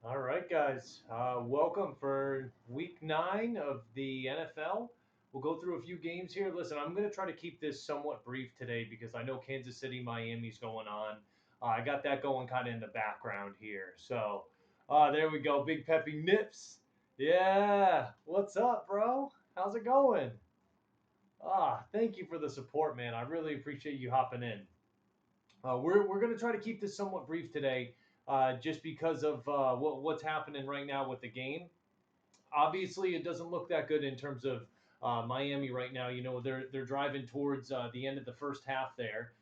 All right, guys. Welcome for week 9 of the NFL. We'll go through a few games here. Listen, I'm going to try to keep this somewhat brief today because I know Kansas City, Miami's going on. I got that going kind of in the background here. So, there we go. Big Peppy Nips. Yeah. What's up, bro? How's it going? Thank you for the support, man. I really appreciate you hopping in. We're going to try to keep this somewhat brief today, just because of what's happening right now with the game. Obviously, it doesn't look that good in terms of Miami right now. You know, they're driving towards the end of the first half. There,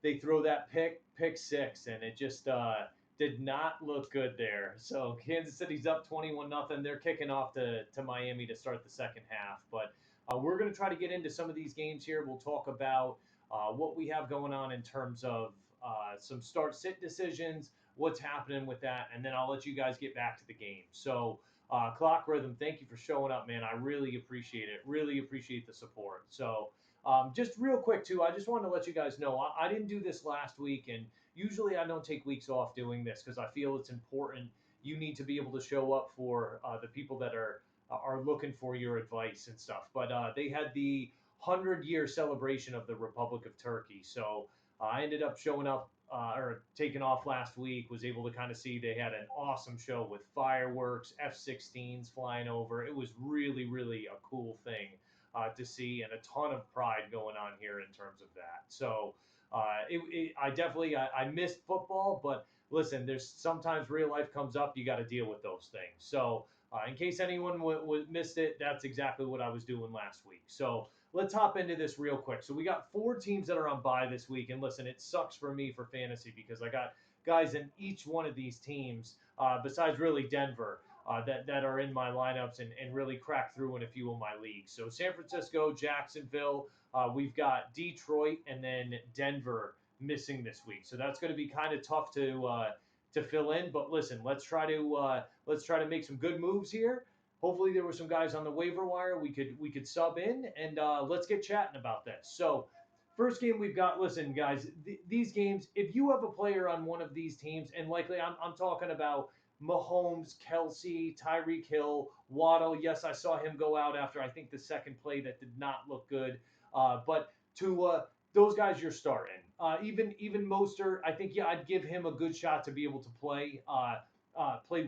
they throw that pick six, and it just did not look good there. So Kansas City's up 21-0. They're kicking off to Miami to start the second half. But we're going to try to get into some of these games here. We'll talk about what we have going on in terms of some start sit decisions, what's happening with that, and then I'll let you guys get back to the game. So, Clock Rhythm, thank you for showing up, man. I really appreciate it. Really appreciate the support. So, just real quick, too, I just wanted to let you guys know I didn't do this last week, and usually I don't take weeks off doing this because I feel it's important. You need to be able to show up for the people that are looking for your advice and stuff. But they had the 100-year celebration of the Republic of Turkey, so I ended up showing up or taking off last week. Was able to kind of see they had an awesome show with fireworks, F-16s flying over. It was really, really a cool thing to see, and a ton of pride going on here in terms of that. So I definitely I missed football, but listen, there's sometimes real life comes up. You got to deal with those things. So in case anyone missed it, that's exactly what I was doing last week. So let's hop into this real quick. So we got 4 teams that are on bye this week, and listen, it sucks for me for fantasy because I got guys in each one of these teams, besides really Denver, that are in my lineups and really crack through in a few of my leagues. So San Francisco, Jacksonville, we've got Detroit, and then Denver missing this week. So that's going to be kind of tough to fill in. But listen, let's try to make some good moves here. Hopefully, there were some guys on the waiver wire we could sub in, and let's get chatting about this. So, first game we've got. Listen, guys, these games. If you have a player on one of these teams, and likely I'm talking about Mahomes, Kelsey, Tyreek Hill, Waddle. Yes, I saw him go out after I think the second play that did not look good. But to those guys you're starting. Even Mostert, I think I'd give him a good shot to be able to play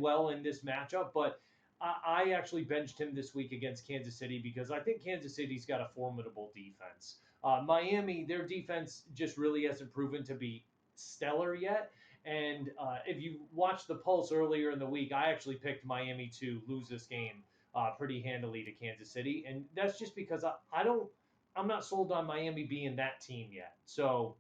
well in this matchup. But I actually benched him this week against Kansas City because I think Kansas City's got a formidable defense. Miami, their defense just really hasn't proven to be stellar yet. And if you watched the Pulse earlier in the week, I actually picked Miami to lose this game pretty handily to Kansas City, and that's just because I'm not sold on Miami being that team yet. So,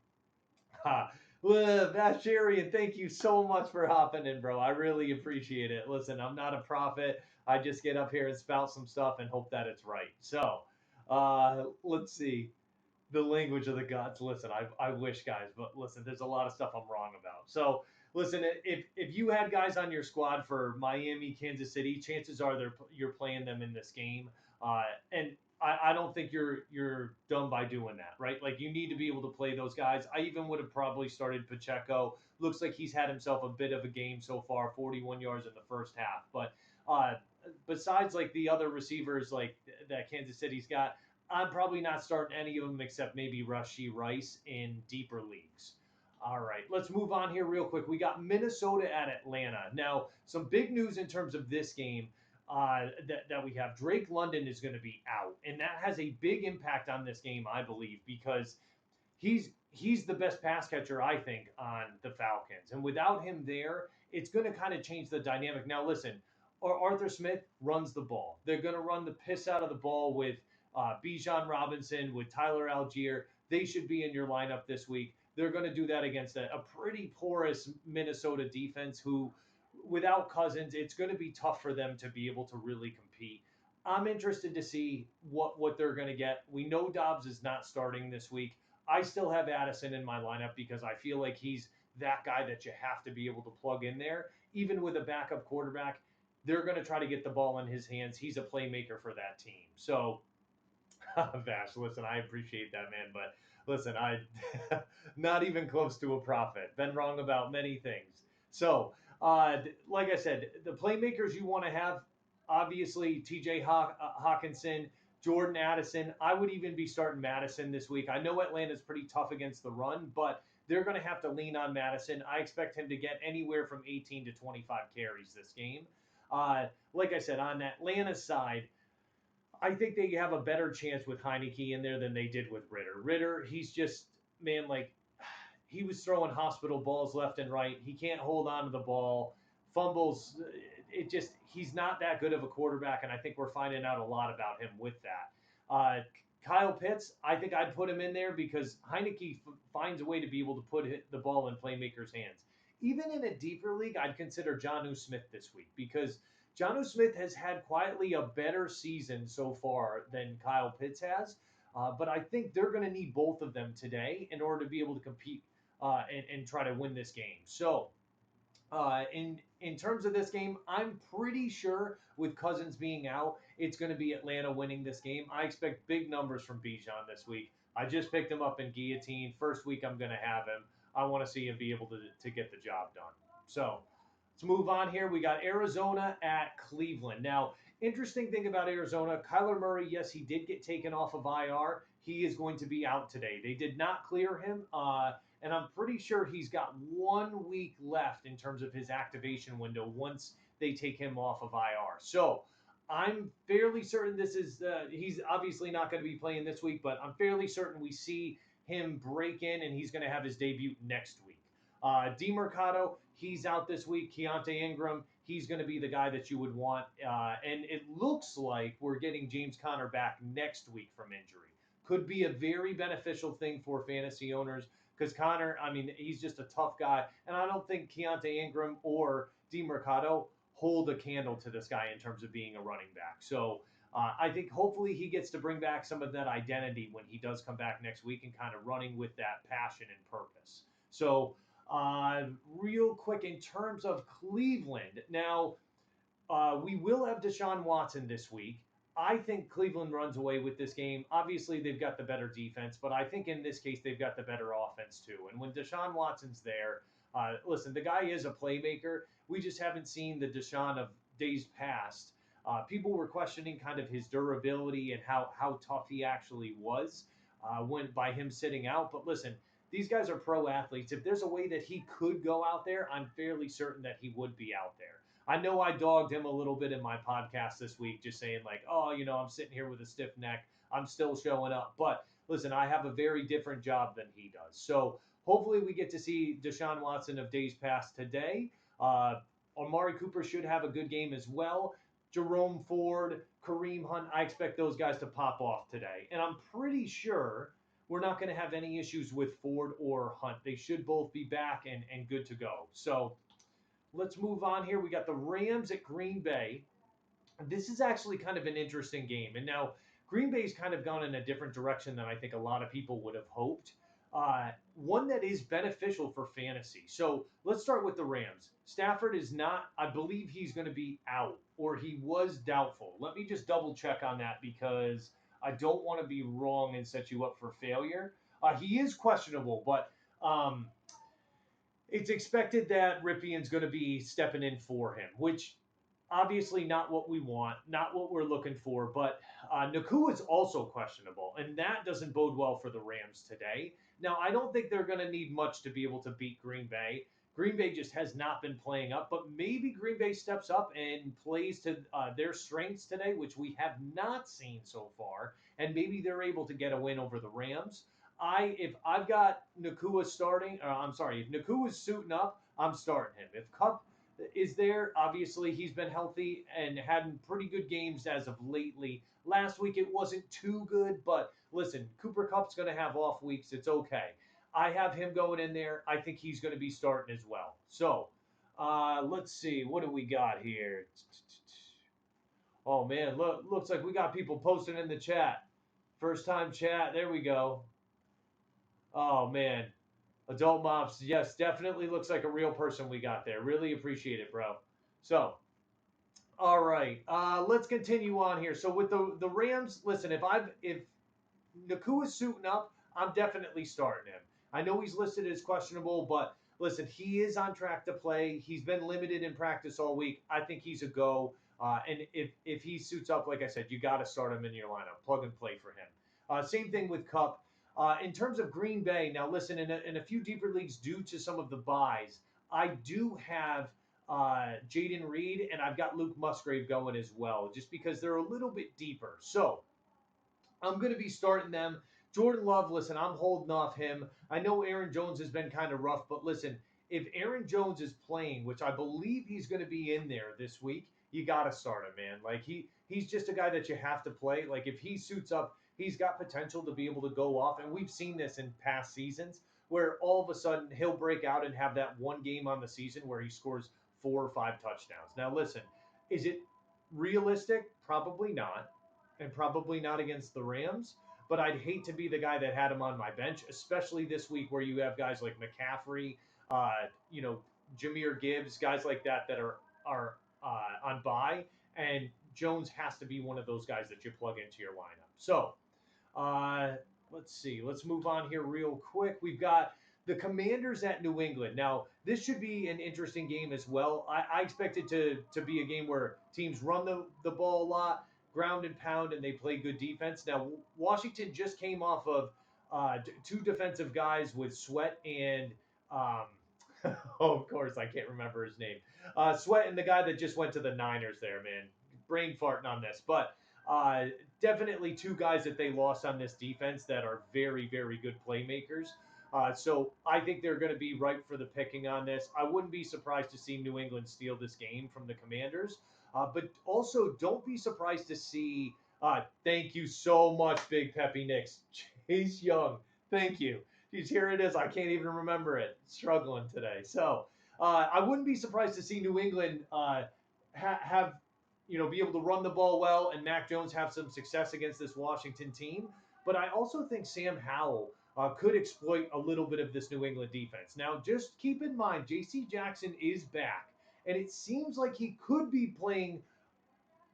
well, Basharian, thank you so much for hopping in, bro. I really appreciate it. Listen, I'm not a prophet. I just get up here and spout some stuff and hope that it's right. So, let's see. The language of the gods. Listen, I wish, guys, but listen, there's a lot of stuff I'm wrong about. So, listen, if you had guys on your squad for Miami, Kansas City, chances are you're playing them in this game. And I don't think you're done by doing that, right? Like you need to be able to play those guys. I even would have probably started Pacheco. Looks like he's had himself a bit of a game so far, 41 yards in the first half. But besides like the other receivers like that Kansas City's got, I'm probably not starting any of them except maybe Rashee Rice in deeper leagues. All right, let's move on here real quick. We got Minnesota at Atlanta. Now, some big news in terms of this game that we have. Drake London is going to be out, and that has a big impact on this game, I believe, because he's the best pass catcher, I think, on the Falcons. And without him there, it's going to kind of change the dynamic. Now, listen, Arthur Smith runs the ball. They're going to run the piss out of the ball with Bijan Robinson, with Tyler Algier. They should be in your lineup this week. They're going to do that against a pretty porous Minnesota defense who, without Cousins, it's going to be tough for them to be able to really compete. I'm interested to see what they're going to get. We know Dobbs is not starting this week. I still have Addison in my lineup because I feel like he's that guy that you have to be able to plug in there. Even with a backup quarterback, they're going to try to get the ball in his hands. He's a playmaker for that team. So, Vash, listen, I appreciate that, man. But listen, I not even close to a prophet. Been wrong about many things. So, Like I said, the playmakers you want to have, obviously T.J. Hawkinson, Jordan Addison. I would even be starting Madison this week. I know Atlanta's pretty tough against the run, but they're going to have to lean on Madison. I expect him to get anywhere from 18 to 25 carries this game. Like I said, on Atlanta side, I think they have a better chance with Heineke in there than they did with Ritter. Ritter, he's just, man, like, he was throwing hospital balls left and right. He can't hold on to the ball, fumbles. He's not that good of a quarterback, and I think we're finding out a lot about him with that. Kyle Pitts, I think I'd put him in there because Heineke finds a way to be able to put the ball in playmakers' hands. Even in a deeper league, I'd consider Jonnu Smith this week because Jonnu Smith has had quietly a better season so far than Kyle Pitts has. But I think they're going to need both of them today in order to be able to compete and try to win this game. So, in terms of this game, I'm pretty sure with Cousins being out, it's going to be Atlanta winning this game. I expect big numbers from Bijan this week. I just picked him up in guillotine. First week I'm going to have him. I want to see him be able to get the job done. So let's move on here. We got Arizona at Cleveland. Now, interesting thing about Arizona, Kyler Murray, yes, he did get taken off of IR. He is going to be out today. They did not clear him. And I'm pretty sure he's got 1 week left in terms of his activation window once they take him off of IR. So I'm fairly certain he's obviously not going to be playing this week, but I'm fairly certain we see him break in and he's going to have his debut next week. DeMercado, he's out this week. Keontae Ingram, he's going to be the guy that you would want. And it looks like we're getting James Conner back next week from injury. Could be a very beneficial thing for fantasy owners because Conner, I mean, he's just a tough guy. And I don't think Keontae Ingram or DeMercado hold a candle to this guy in terms of being a running back. So I think hopefully he gets to bring back some of that identity when he does come back next week and kind of running with that passion and purpose. So real quick, in terms of Cleveland, now we will have Deshaun Watson this week. I think Cleveland runs away with this game. Obviously, they've got the better defense, but I think in this case, they've got the better offense too. And when Deshaun Watson's there, listen, the guy is a playmaker. We just haven't seen the Deshaun of days past. People were questioning kind of his durability and how tough he actually was by him sitting out. But listen, these guys are pro athletes. If there's a way that he could go out there, I'm fairly certain that he would be out there. I know I dogged him a little bit in my podcast this week, just saying like, oh, I'm sitting here with a stiff neck. I'm still showing up. But listen, I have a very different job than he does. So hopefully we get to see Deshaun Watson of days past today. Amari Cooper should have a good game as well. Jerome Ford, Kareem Hunt, I expect those guys to pop off today. And I'm pretty sure we're not going to have any issues with Ford or Hunt. They should both be back and good to go. So let's move on here. We got the Rams at Green Bay. This is actually kind of an interesting game. And now Green Bay's kind of gone in a different direction than I think a lot of people would have hoped. One that is beneficial for fantasy. So let's start with the Rams. Stafford is not, I believe he's going to be out, or he was doubtful. Let me just double check on that because I don't want to be wrong and set you up for failure. He is questionable, but it's expected that Ripien's going to be stepping in for him, which obviously not what we want, not what we're looking for. But Nakua is also questionable, and that doesn't bode well for the Rams today. Now, I don't think they're going to need much to be able to beat Green Bay. Green Bay just has not been playing up, but maybe Green Bay steps up and plays to their strengths today, which we have not seen so far, and maybe they're able to get a win over the Rams. If I've got Nakua if Nakua's suiting up, I'm starting him. If Kupp is there, obviously he's been healthy and had pretty good games as of lately. Last week it wasn't too good, but listen, Cooper Kupp's going to have off weeks. It's okay. I have him going in there. I think he's going to be starting as well. So let's see. What do we got here? Oh, man, looks like we got people posting in the chat. First time chat. There we go. Oh, man. Adult Mops. Yes, definitely looks like a real person we got there. Really appreciate it, bro. So, all right. Let's continue on here. So with the Rams, listen, if Nakua's suiting up, I'm definitely starting him. I know he's listed as questionable, but listen, he is on track to play. He's been limited in practice all week. I think he's a go. And if he suits up, like I said, you got to start him in your lineup, plug and play for him. Same thing with Cup. In terms of Green Bay, now listen, in a few deeper leagues, due to some of the buys, I do have Jaden Reed and I've got Luke Musgrave going as well, just because they're a little bit deeper. So I'm going to be starting them. Jordan Love, listen, I'm holding off him. I know Aaron Jones has been kind of rough, but listen, if Aaron Jones is playing, which I believe he's going to be in there this week, you got to start him, man. Like he's just a guy that you have to play. Like if he suits up, he's got potential to be able to go off, and we've seen this in past seasons where all of a sudden he'll break out and have that one game on the season where he scores 4 or 5 touchdowns. Now, listen, is it realistic? Probably not, and probably not against the Rams. But I'd hate to be the guy that had him on my bench, especially this week where you have guys like McCaffrey, uh, you know, Jameer Gibbs, guys like that that are on bye, and Jones has to be one of those guys that you plug into your lineup. So uh, let's see. Let's move on here real quick. We've got the Commanders at New England. Now, this should be an interesting game as well. I expect it to be a game where teams run the ball a lot, ground and pound, and they play good defense. Now, Washington just came off of two defensive guys with Sweat and oh, of course, I can't remember his name. Sweat and the guy that just went to the Niners there, man. Brain farting on this. But uh, definitely two guys that they lost on this defense that are very, very good playmakers. So I think they're going to be ripe for the picking on this. I wouldn't be surprised to see New England steal this game from the Commanders. But also, don't be surprised to see. Thank you so much, Big Peppy Nicks. Chase Young. Thank you. Geez, here it is. I can't even remember it. Struggling today. So I wouldn't be surprised to see New England have, be able to run the ball well and Mac Jones have some success against this Washington team. But I also think Sam Howell could exploit a little bit of this New England defense. Now, just keep in mind, J.C. Jackson is back, and it seems like he could be playing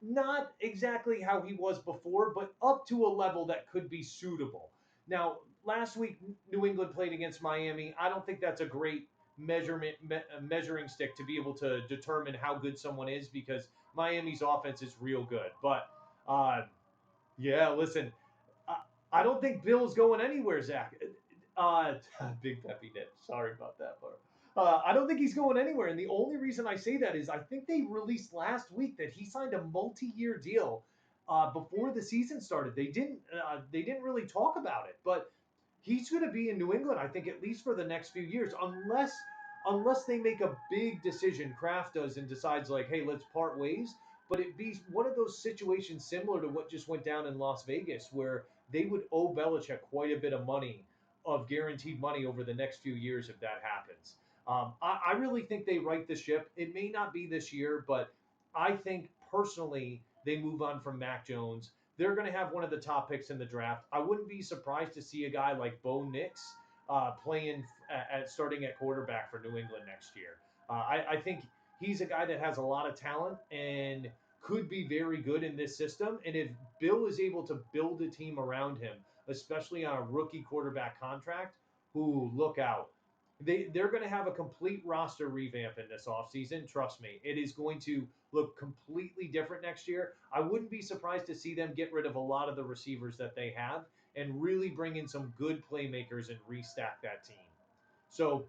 not exactly how he was before, but up to a level that could be suitable. Now, last week New England played against Miami. I don't think that's a great measuring stick to be able to determine how good someone is because Miami's offense is real good. But uh, yeah, listen, I don't think Bill's going anywhere, Zach. Uh, Big Peppy Nip. Sorry about that, but I don't think he's going anywhere. And the only reason I say that is I think they released last week that he signed a multi-year deal before the season started. They didn't really talk about it, but he's going to be in New England. I think at least for the next few years, unless they make a big decision. Kraft does and decides like, hey, let's part ways. But it be one of those situations similar to what just went down in Las Vegas, where they would owe Belichick quite a bit of money, of guaranteed money over the next few years if that happens. I really think they right the ship. It may not be this year, but I think personally they move on from Mac Jones. They're going to have one of the top picks in the draft. I wouldn't be surprised to see a guy like Bo Nix playing starting at quarterback for New England next year. I think he's a guy that has a lot of talent and could be very good in this system. And if Bill is able to build a team around him, especially on a rookie quarterback contract, who look out. They're going to have a complete roster revamp in this offseason. Trust me, it is going to look completely different next year. I wouldn't be surprised to see them get rid of a lot of the receivers that they have and really bring in some good playmakers and restack that team. So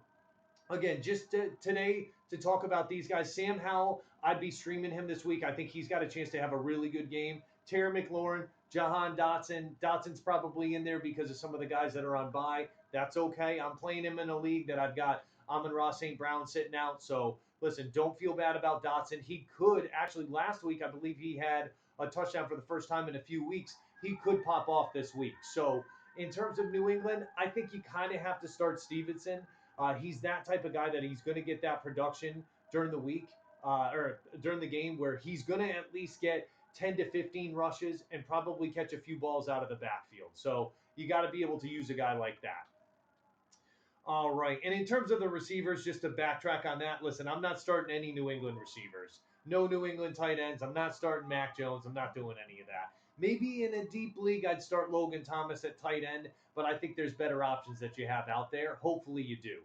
again, just today to talk about these guys. Sam Howell, I'd be streaming him this week. I think he's got a chance to have a really good game. Terry McLaurin, Jahan Dotson. Dotson's probably in there because of some of the guys that are on bye. That's okay. I'm playing him in a league that I've got Amon-Ra St. Brown sitting out. So listen, don't feel bad about Dotson. He could actually last week, I believe he had a touchdown for the first time in a few weeks. He could pop off this week. So in terms of New England, I think you kind of have to start Stevenson. He's that type of guy that he's going to get that production during the week or during the game where he's going to at least get 10 to 15 rushes and probably catch a few balls out of the backfield. So you got to be able to use a guy like that. All right. And in terms of the receivers, just to backtrack on that, listen, I'm not starting any New England receivers. No New England tight ends. I'm not starting Mac Jones. I'm not doing any of that. Maybe in a deep league, I'd start Logan Thomas at tight end, but I think there's better options that you have out there. Hopefully you do.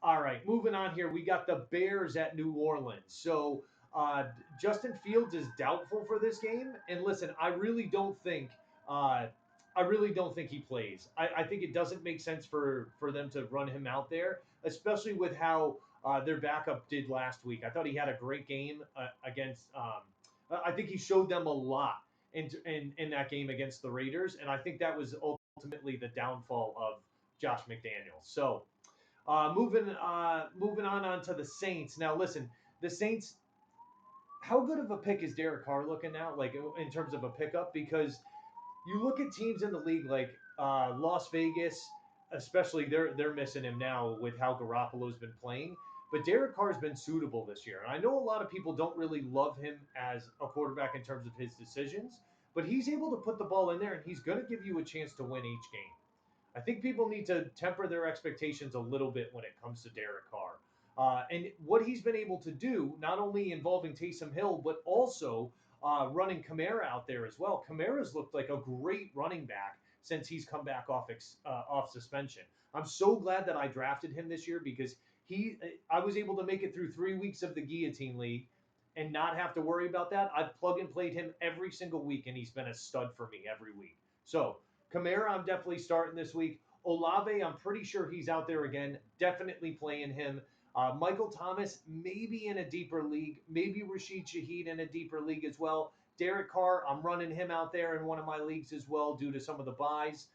All right, moving on here. We got the Bears at New Orleans. So Justin Fields is doubtful for this game. And listen, uh, I really don't think he plays. I think it doesn't make sense for them to run him out there, especially with how their backup did last week. I thought he had a great game against. I think he showed them a lot in that game against the Raiders, and I think that was ultimately the downfall of Josh McDaniels. So moving on to the Saints. Now, listen, the Saints. How good of a pick is Derek Carr looking now? Like in terms of a pickup, because you look at teams in the league like Las Vegas, especially they're missing him now with how Garoppolo's been playing. But Derek Carr's been suitable this year, and I know a lot of people don't really love him as a quarterback in terms of his decisions, but he's able to put the ball in there, and he's going to give you a chance to win each game. I think people need to temper their expectations a little bit when it comes to Derek Carr. And what he's been able to do, not only involving Taysom Hill, but also running Kamara out there as well. Kamara's looked like a great running back since he's come back off suspension. I'm so glad that I drafted him this year because I was able to make it through 3 weeks of the Guillotine League and not have to worry about that. I've plug and played him every single week, and he's been a stud for me every week. So Kamara, I'm definitely starting this week. Olave, I'm pretty sure he's out there again. Definitely playing him. Michael Thomas, maybe in a deeper league. Maybe Rashid Shaheed in a deeper league as well. Derek Carr, I'm running him out there in one of my leagues as well due to some of the buys.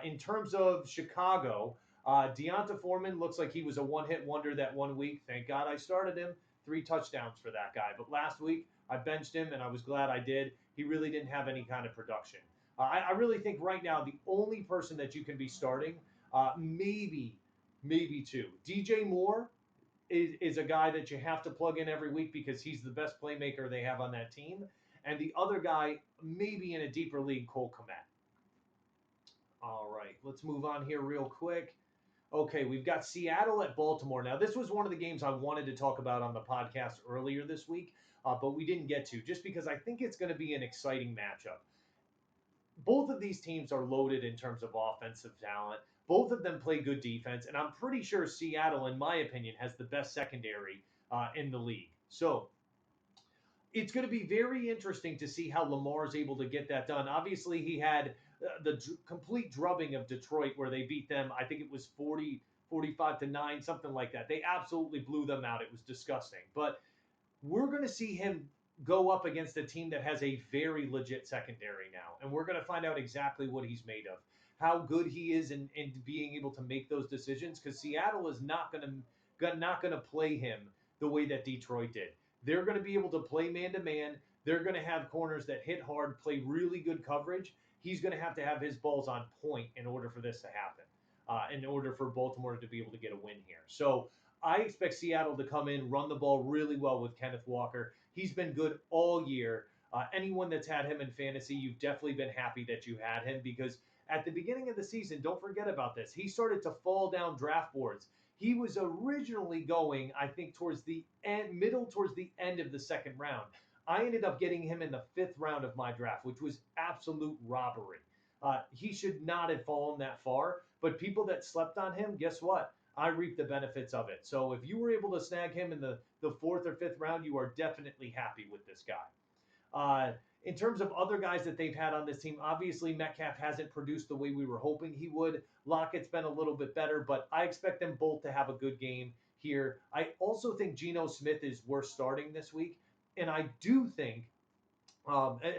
In terms of Chicago, Deonta Foreman looks like he was a one-hit wonder that 1 week. Thank God I started him. 3 touchdowns for that guy. But last week, I benched him, and I was glad I did. He really didn't have any kind of production. I really think right now the only person that you can be starting, maybe two. DJ Moore is a guy that you have to plug in every week because he's the best playmaker they have on that team. And the other guy, maybe in a deeper league, Cole Kmet. All right, let's move on here real quick. Okay, we've got Seattle at Baltimore. Now, this was one of the games I wanted to talk about on the podcast earlier this week, but we didn't get to just because I think it's going to be an exciting matchup. Both of these teams are loaded in terms of offensive talent. Both of them play good defense, and I'm pretty sure Seattle, in my opinion, has the best secondary in the league. So it's going to be very interesting to see how Lamar is able to get that done. Obviously, he had complete drubbing of Detroit where they beat them. I think it was 45-9, something like that. They absolutely blew them out. It was disgusting. But we're going to see him go up against a team that has a very legit secondary now. And we're going to find out exactly what he's made of, how good he is in being able to make those decisions, because Seattle is not going to play him the way that Detroit did. They're going to be able to play man-to-man. They're going to have corners that hit hard, play really good coverage. He's going to have his balls on point in order for this to happen, in order for Baltimore to be able to get a win here. So I expect Seattle to come in, run the ball really well with Kenneth Walker. He's been good all year. Anyone that's had him in fantasy, you've definitely been happy that you had him because at the beginning of the season, don't forget about this, he started to fall down draft boards. He was originally going, I think, towards the end of the second round. I ended up getting him in the 5th round of my draft, which was absolute robbery. He should not have fallen that far, but people that slept on him, guess what? I reap the benefits of it. So if you were able to snag him in the 4th or 5th round, you are definitely happy with this guy. In terms of other guys that they've had on this team, obviously Metcalf hasn't produced the way we were hoping he would. Lockett's been a little bit better, but I expect them both to have a good game here. I also think Geno Smith is worth starting this week, and I do think,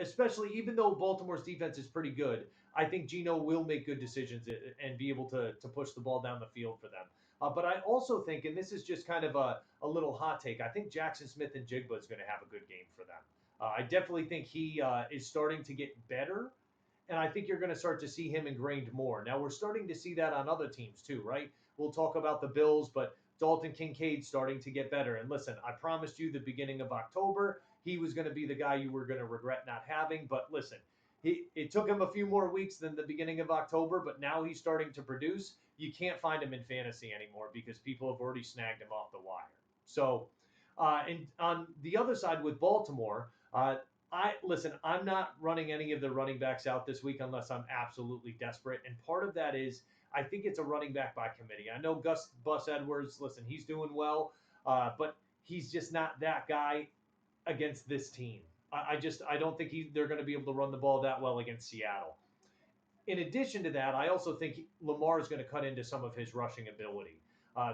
especially even though Baltimore's defense is pretty good, I think Geno will make good decisions and be able to push the ball down the field for them. But I also think, and this is just kind of a little hot take, I think Jackson Smith and Jigba is going to have a good game for them. I definitely think he is starting to get better, and I think you're going to start to see him ingrained more. Now, we're starting to see that on other teams too, right? We'll talk about the Bills, but Dalton Kincaid's starting to get better. And listen, I promised you the beginning of October, he was going to be the guy you were going to regret not having. But listen, it took him a few more weeks than the beginning of October, but now he's starting to produce. You can't find him in fantasy anymore because people have already snagged him off the wire. So, and on the other side with Baltimore, I'm not running any of the running backs out this week unless I'm absolutely desperate. And part of that is I think it's a running back by committee. I know Gus Bus Edwards, listen, he's doing well, but he's just not that guy against this team. I don't think they're going to be able to run the ball that well against Seattle. In addition to that, I also think Lamar is going to cut into some of his rushing ability.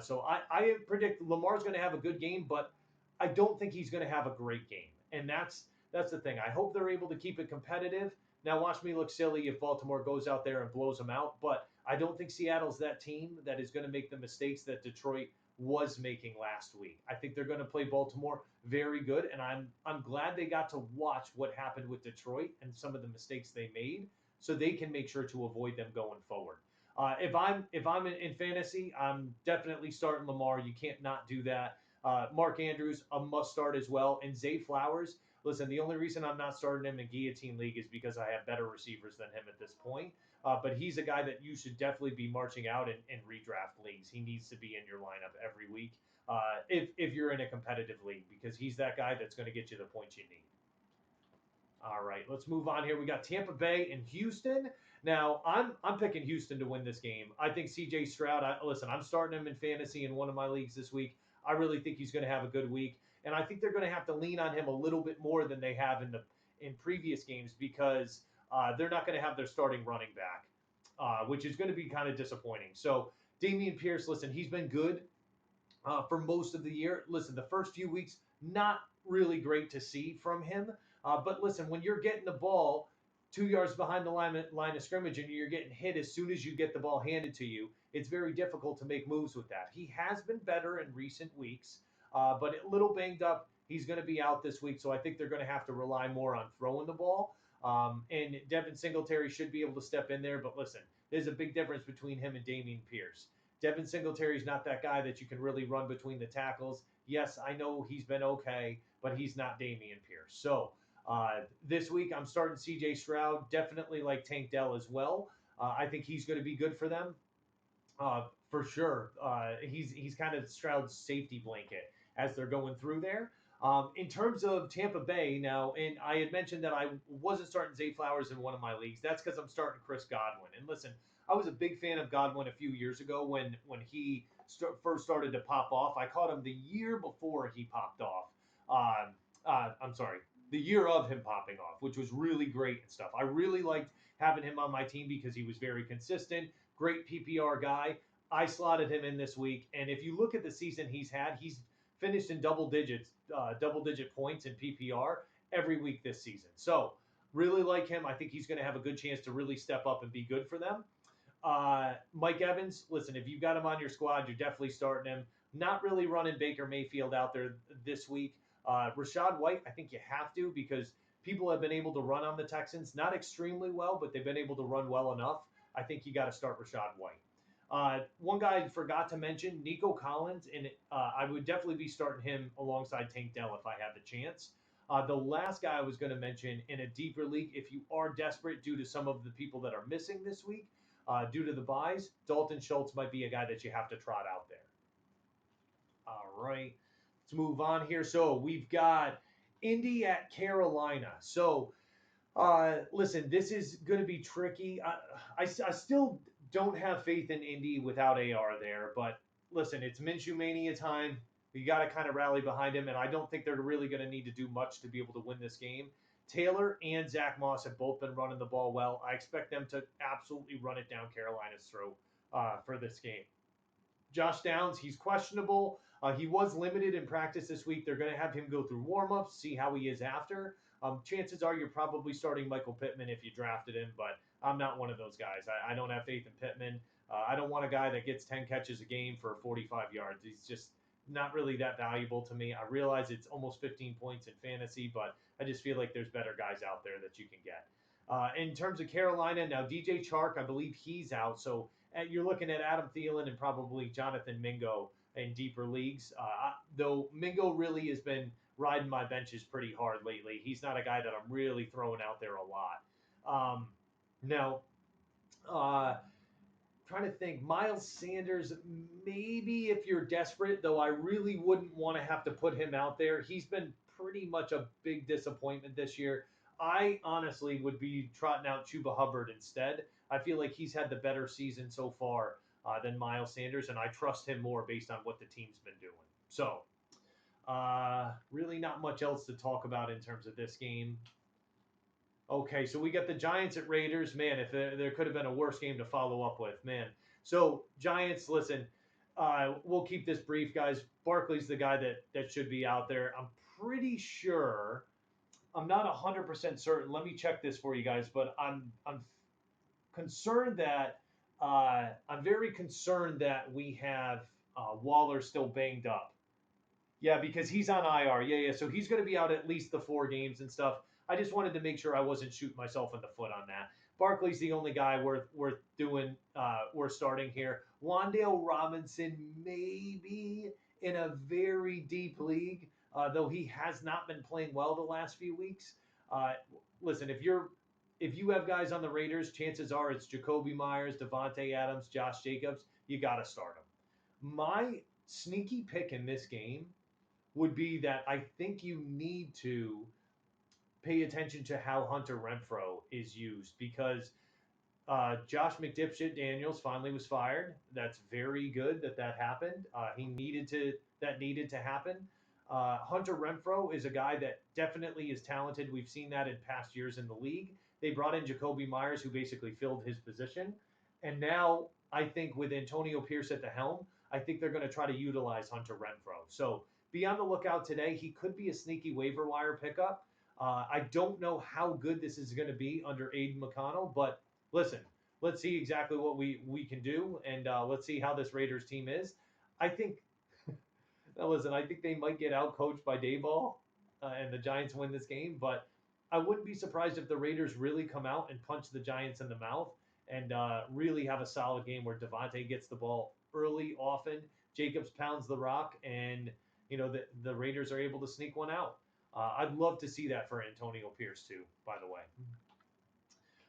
So I predict Lamar's going to have a good game, but I don't think he's going to have a great game. And that's the thing. I hope they're able to keep it competitive. Now, watch me look silly if Baltimore goes out there and blows them out, but I don't think Seattle's that team that is going to make the mistakes that Detroit was making last week. I think they're going to play Baltimore very good, and I'm glad they got to watch what happened with Detroit and some of the mistakes they made, so they can make sure to avoid them going forward. If I'm in fantasy, I'm definitely starting Lamar. You can't not do that. Mark Andrews, a must start as well, and Zay Flowers. Listen, the only reason I'm not starting him in Guillotine League is because I have better receivers than him at this point. But he's a guy that you should definitely be marching out in redraft leagues. He needs to be in your lineup every week if you're in a competitive league, because he's that guy that's going to get you the points you need. All right, let's move on here. We got Tampa Bay and Houston. Now, I'm picking Houston to win this game. I think C.J. Stroud. Listen, I'm starting him in fantasy in one of my leagues this week. I really think he's going to have a good week, and I think they're going to have to lean on him a little bit more than they have in previous games, because they're not going to have their starting running back, which is going to be kind of disappointing. So Dameon Pierce, listen, he's been good for most of the year. Listen, the first few weeks, not really great to see from him. But listen, when you're getting the ball 2 yards behind the line of scrimmage and you're getting hit as soon as you get the ball handed to you, it's very difficult to make moves with that. He has been better in recent weeks, but a little banged up. He's going to be out this week, so I think they're going to have to rely more on throwing the ball. And Devin Singletary should be able to step in there, but listen, there's a big difference between him and Dameon Pierce. Devin Singletary's not that guy that you can really run between the tackles. Yes, I know he's been okay, but he's not Dameon Pierce. So this week I'm starting C.J. Stroud, definitely like Tank Dell as well. I think he's going to be good for them for sure. He's kind of Stroud's safety blanket as they're going through there. In terms of Tampa Bay now, and I had mentioned that I wasn't starting Zay Flowers in one of my leagues. That's because I'm starting Chris Godwin. And listen, I was a big fan of Godwin a few years ago when he first started to pop off. I caught him the year before he popped off. I'm sorry, the year of him popping off, which was really great and stuff. I really liked having him on my team because he was very consistent, great PPR guy. I slotted him in this week, and if you look at the season he's had, he's finished in double digit points in PPR every week this season. So really like him. I think he's going to have a good chance to really step up and be good for them. Mike Evans, listen, if you've got him on your squad, you're definitely starting him. Not really running Baker Mayfield out there this week. Rachaad White, I think you have to, because people have been able to run on the Texans, not extremely well, but they've been able to run well enough. I think you got to start Rachaad White. One guy I forgot to mention, Nico Collins, and I would definitely be starting him alongside Tank Dell if I had the chance. The last guy I was going to mention in a deeper league, if you are desperate due to some of the people that are missing this week, due to the buys, Dalton Schultz might be a guy that you have to trot out there. All right, let's move on here. So we've got Indy at Carolina. So listen, this is going to be tricky. I still don't have faith in Indy without AR there, but listen, it's Minshew Mania time. You got to kind of rally behind him, and I don't think they're really going to need to do much to be able to win this game. Taylor and Zach Moss have both been running the ball well. I expect them to absolutely run it down Carolina's throat for this game. Josh Downs, he's questionable. He was limited in practice this week. They're going to have him go through warm-ups, see how he is after. Chances are you're probably starting Michael Pittman if you drafted him, but I'm not one of those guys. I don't have faith in Pittman. I don't want a guy that gets 10 catches a game for 45 yards. He's just not really that valuable to me. I realize it's almost 15 points in fantasy, but I just feel like there's better guys out there that you can get. In terms of Carolina, now DJ Chark, I believe he's out. So you're looking at Adam Thielen and probably Jonathan Mingo in deeper leagues. Though Mingo really has been riding my benches pretty hard lately. He's not a guy that I'm really throwing out there a lot. Now, trying to think, Miles Sanders, maybe if you're desperate, though I really wouldn't want to have to put him out there. He's been pretty much a big disappointment this year. I honestly would be trotting out Chuba Hubbard instead. I feel like he's had the better season so far than Miles Sanders, and I trust him more based on what the team's been doing. So, really not much else to talk about in terms of this game. Okay, so we got the Giants at Raiders. Man, if there could have been a worse game to follow up with, man. So Giants, listen, we'll keep this brief, guys. Barkley's the guy that should be out there. I'm pretty sure. I'm not 100% certain. Let me check this for you guys, but I'm concerned that I'm very concerned that we have Waller still banged up. Yeah, because he's on IR. Yeah. So he's going to be out at least the 4 games and stuff. I just wanted to make sure I wasn't shooting myself in the foot on that. Barkley's the only guy worth doing. We're starting here. Wandale Robinson maybe in a very deep league, though he has not been playing well the last few weeks. Uh, Listen, if you have guys on the Raiders, chances are it's Jacoby Myers, Devontae Adams, Josh Jacobs. You got to start them. My sneaky pick in this game would be that I think you need to pay attention to how Hunter Renfro is used because Josh McDipshit Daniels finally was fired. That's very good that happened. He needed to that needed to happen. Hunter Renfro is a guy that definitely is talented. We've seen that in past years in the league. They brought in Jacoby Myers, who basically filled his position, and now I think with Antonio Pierce at the helm, I think they're going to try to utilize Hunter Renfro. So be on the lookout today. He could be a sneaky waiver wire pickup. I don't know how good this is going to be under Aiden McConnell, but listen, let's see exactly what we can do, and let's see how this Raiders team is. I think. Now listen, I think they might get out coached by Dayball, and the Giants win this game, but I wouldn't be surprised if the Raiders really come out and punch the Giants in the mouth and really have a solid game where Devontae gets the ball early, often. Jacobs pounds the rock, and the Raiders are able to sneak one out. I'd love to see that for Antonio Pierce too. By the way.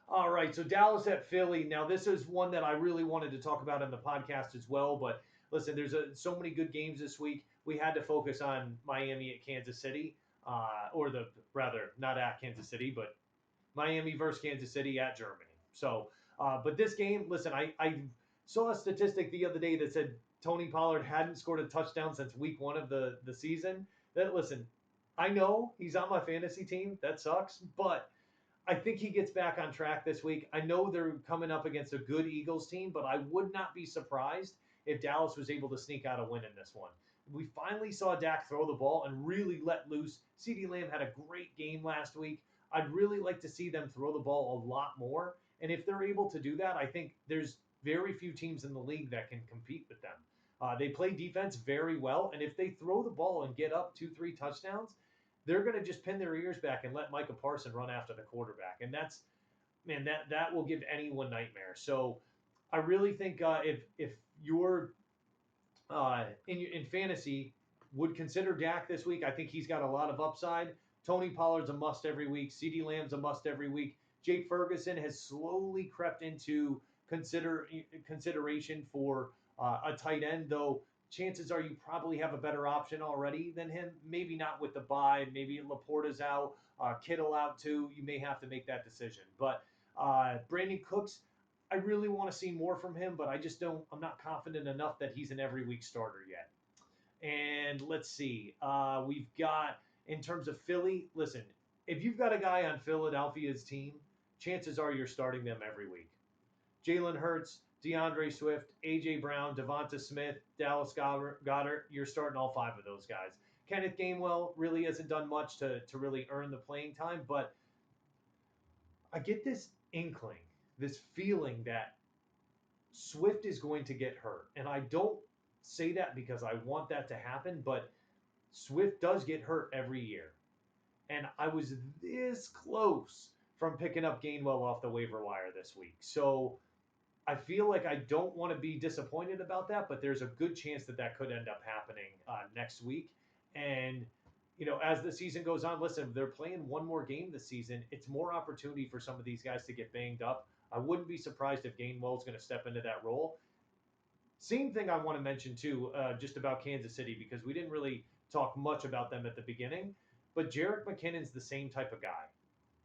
All right, so Dallas at Philly. Now, this is one that I really wanted to talk about in the podcast as well. But listen, there's so many good games this week. We had to focus on Miami at Kansas City, or the rather not at Kansas City, but Miami versus Kansas City at Germany. So, but this game, listen, I saw a statistic the other day that said Tony Pollard hadn't scored a touchdown since week 1 of the season. That listen, I know he's on my fantasy team. That sucks, but I think he gets back on track this week. I know they're coming up against a good Eagles team, but I would not be surprised if Dallas was able to sneak out a win in this one. We finally saw Dak throw the ball and really let loose. CeeDee Lamb had a great game last week. I'd really like to see them throw the ball a lot more. And if they're able to do that, I think there's very few teams in the league that can compete with them. They play defense very well. And if they throw the ball and get up 2, 3 touchdowns, they're going to just pin their ears back and let Micah Parsons run after the quarterback. And that's, man, that will give anyone nightmares. So I really think if you're in fantasy would consider Dak this week, I think he's got a lot of upside. Tony Pollard's a must every week. CeeDee Lamb's a must every week. Jake Ferguson has slowly crept into consideration for a tight end, though chances are you probably have a better option already than him. Maybe not with the bye. Maybe Laporta's out, Kittle out too. You may have to make that decision. But Brandon Cooks, I really want to see more from him, but I just don't. I'm not confident enough that he's an every week starter yet. And let's see. We've got in terms of Philly. Listen, if you've got a guy on Philadelphia's team, chances are you're starting them every week. Jalen Hurts, DeAndre Swift, A.J. Brown, Devonta Smith, Dallas Goddard, you're starting all 5 of those guys. Kenneth Gainwell really hasn't done much to really earn the playing time, but I get this inkling, this feeling that Swift is going to get hurt. And I don't say that because I want that to happen, but Swift does get hurt every year. And I was this close from picking up Gainwell off the waiver wire this week. So I feel like I don't want to be disappointed about that, but there's a good chance that could end up happening next week. And, as the season goes on, listen, they're playing one more game this season. It's more opportunity for some of these guys to get banged up. I wouldn't be surprised if Gainwell's going to step into that role. Same thing I want to mention, too, just about Kansas City, because we didn't really talk much about them at the beginning. But Jerick McKinnon's the same type of guy.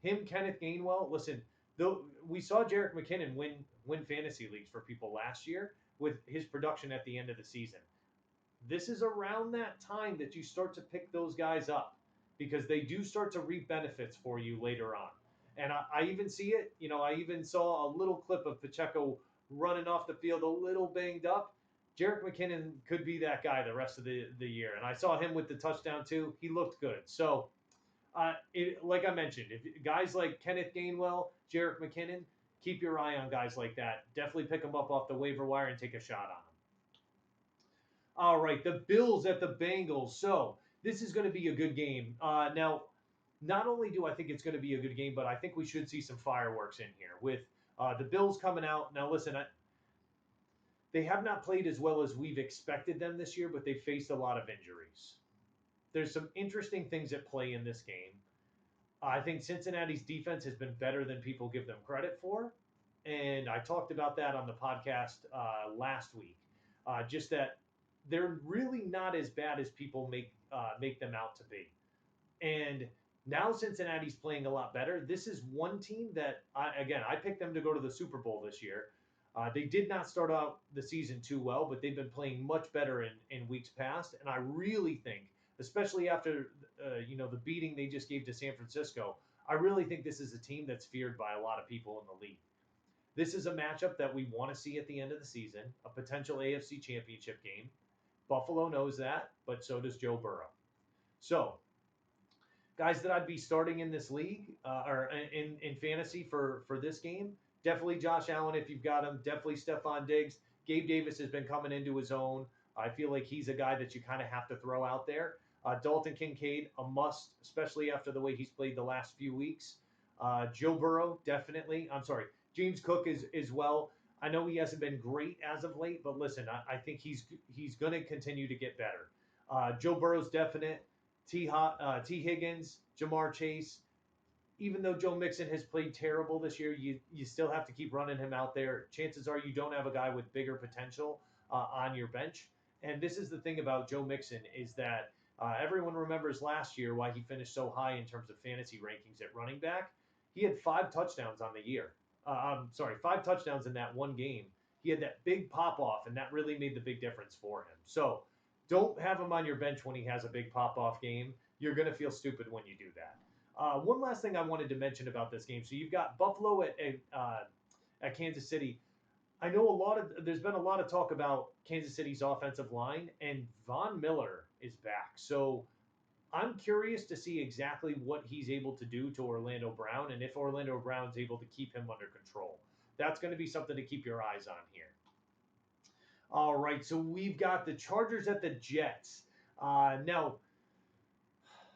Him, Kenneth Gainwell, listen, Though we saw Jerick McKinnon win fantasy leagues for people last year with his production at the end of the season. This is around that time that you start to pick those guys up because they do start to reap benefits for you later on. And I even see it. I even saw a little clip of Pacheco running off the field a little banged up. Jerick McKinnon could be that guy the rest of the year. And I saw him with the touchdown too. He looked good. So, like I mentioned, if guys like Kenneth Gainwell, Jerick McKinnon, keep your eye on guys like that. Definitely pick them up off the waiver wire and take a shot on them. All right, the Bills at the Bengals. So this is going to be a good game. Now, not only do I think it's going to be a good game, but I think we should see some fireworks in here with the Bills coming out. Now, listen, they have not played as well as we've expected them this year, but they faced a lot of injuries. There's some interesting things at play in this game. I think Cincinnati's defense has been better than people give them credit for. And I talked about that on the podcast last week. Just that they're really not as bad as people make them out to be. And now Cincinnati's playing a lot better. This is one team that, I picked them to go to the Super Bowl this year. They did not start out the season too well, but they've been playing much better in weeks past. And I really think, especially after the beating they just gave to San Francisco, I really think this is a team that's feared by a lot of people in the league. This is a matchup that we want to see at the end of the season, a potential AFC Championship game. Buffalo knows that, but so does Joe Burrow. So, guys that I'd be starting in this league or in fantasy for this game, definitely Josh Allen if you've got him. Definitely Stephon Diggs. Gabe Davis has been coming into his own. I feel like he's a guy that you kind of have to throw out there. Dalton Kincaid, a must, especially after the way he's played the last few weeks. Joe Burrow, definitely. I'm sorry, James Cook is well. I know he hasn't been great as of late, but listen, I think he's going to continue to get better. Joe Burrow's definite. T. Higgins, Jamar Chase. Even though Joe Mixon has played terrible this year, you still have to keep running him out there. Chances are you don't have a guy with bigger potential on your bench. And this is the thing about Joe Mixon is that everyone remembers last year why he finished so high in terms of fantasy rankings at running back. He had 5 touchdowns on the year. 5 touchdowns in that one game. He had that big pop-off, and that really made the big difference for him. So don't have him on your bench when he has a big pop-off game. You're going to feel stupid when you do that. One last thing I wanted to mention about this game. So you've got Buffalo at Kansas City. I know there's been a lot of talk about Kansas City's offensive line, and Von Miller is back. So I'm curious to see exactly what he's able to do to Orlando Brown and if Orlando Brown's able to keep him under control. That's going to be something to keep your eyes on here. All right, so we've got the Chargers at the Jets. Now,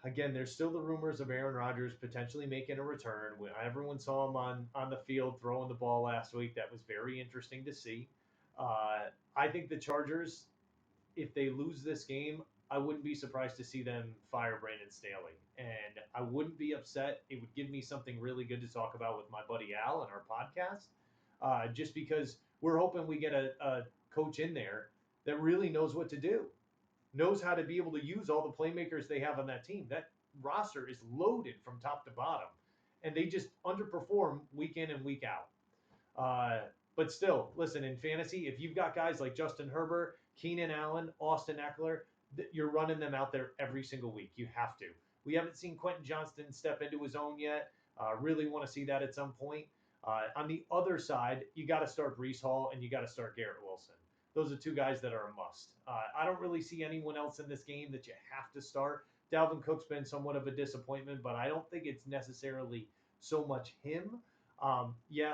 again, there's still the rumors of Aaron Rodgers potentially making a return. Everyone saw him on the field throwing the ball last week. That was very interesting to see. I think the Chargers, if they lose this game, I wouldn't be surprised to see them fire Brandon Staley. And I wouldn't be upset. It would give me something really good to talk about with my buddy Al on our podcast, just because we're hoping we get a coach in there that really knows what to do, knows how to be able to use all the playmakers they have on that team. That roster is loaded from top to bottom, and they just underperform week in and week out. But still, listen, in fantasy, if you've got guys like Justin Herbert, Keenan Allen, Austin Eckler, you're running them out there every single week. You have to. We haven't seen Quentin Johnston step into his own yet. Really want to see that at some point. On the other side, you got to start Breece Hall and you got to start Garrett Wilson. Those are 2 guys that are a must. I don't really see anyone else in this game that you have to start. Dalvin Cook's been somewhat of a disappointment, but I don't think it's necessarily so much him.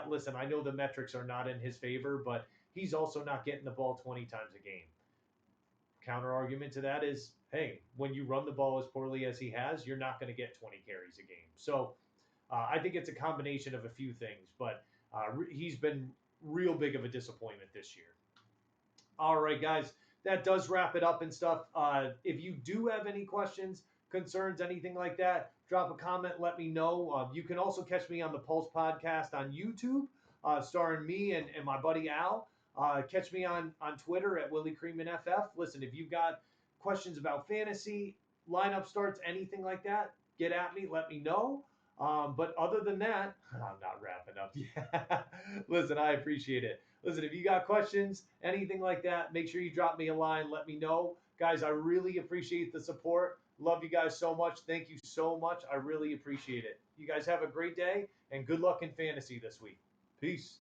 Listen, I know the metrics are not in his favor, but he's also not getting the ball 20 times a game. Counter argument to that is, hey, when you run the ball as poorly as he has, you're not going to get 20 carries a game. So I think it's a combination of a few things, but he's been real big of a disappointment this year. All right, guys, that does wrap it up and stuff. If you do have any questions, concerns, anything like that, drop a comment, let me know. You can also catch me on the Pulse podcast on YouTube, starring me and my buddy Al. Catch me on Twitter at Willie Creamin FF. Listen, if you've got questions about fantasy, lineup starts, anything like that, get at me, let me know. But other than that, I'm not wrapping up yet. Listen, I appreciate it. Listen, if you got questions, anything like that, make sure you drop me a line. Let me know. Guys, I really appreciate the support. Love you guys so much. Thank you so much. I really appreciate it. You guys have a great day and good luck in fantasy this week. Peace.